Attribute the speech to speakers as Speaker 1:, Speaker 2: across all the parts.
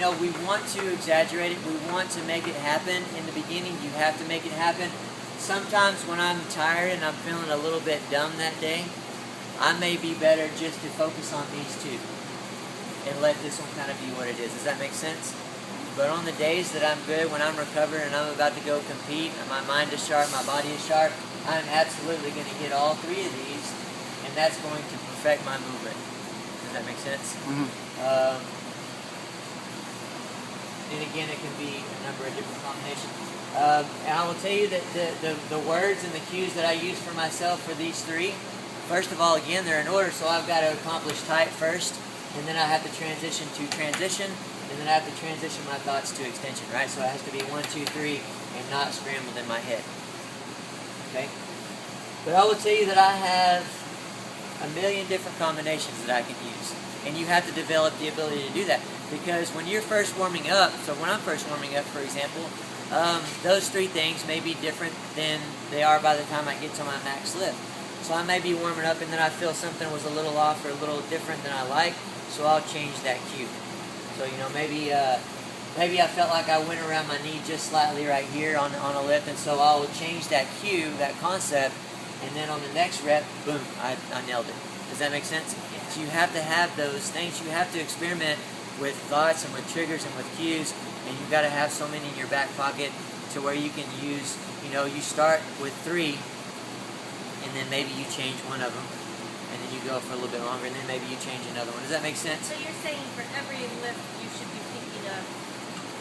Speaker 1: we want to exaggerate it. We want to make it happen. In the beginning, you have to make it happen. Sometimes when I'm tired and I'm feeling a little bit dumb that day, I may be better just to focus on these two and let this one kind of be what it is. Does that make sense? But on the days that I'm good, when I'm recovering and I'm about to go compete, and my mind is sharp, my body is sharp, I'm absolutely going to hit all three of these, and that's going to perfect my movement. Does that make sense?
Speaker 2: Mm-hmm.
Speaker 1: And again, it can be a number of different combinations. And I will tell you that the words and the cues that I use for myself for these three, first of all, again, they're in order, so I've got to accomplish tight first, and then I have to transition to transition, and then I have to transition my thoughts to extension, right? So it has to be 1, 2, 3, and not scrambled in my head. Okay? But I will tell you that I have a million different combinations that I can use. And you have to develop the ability to do that. Because when you're first warming up, so when I'm first warming up, for example, those three things may be different than they are by the time I get to my max lift. So I may be warming up and then I feel something was a little off or a little different than I like, so I'll change that cue. So, maybe I felt like I went around my knee just slightly right here on a lift, and so I will change that cue, that concept, and then on the next rep, boom, I nailed it. Does that make sense? So you have to have those things. You have to experiment with thoughts and with triggers and with cues, and you've got to have so many in your back pocket to where you can use, you start with 3, and then maybe you change one of them, and then you go for a little bit longer, and then maybe you change another one. Does that make sense?
Speaker 3: So you're saying for every lift you should be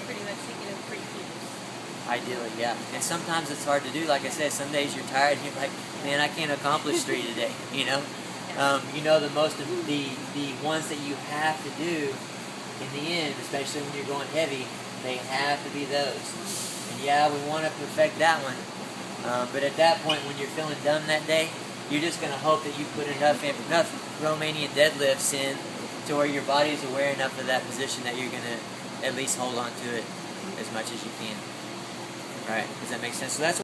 Speaker 3: pretty much thinking of 3 cues?
Speaker 1: Ideally, yeah. And sometimes it's hard to do. Like I said, some days you're tired and you're like, man, I can't accomplish 3 today, the most of the ones that you have to do in the end, especially when you're going heavy, they have to be those. And yeah, we want to perfect that one. But at that point, when you're feeling dumb that day, you're just going to hope that you put enough Romanian deadlifts in to where your body is aware enough of that position that you're going to at least hold on to it as much as you can. All right, does that make sense? So that's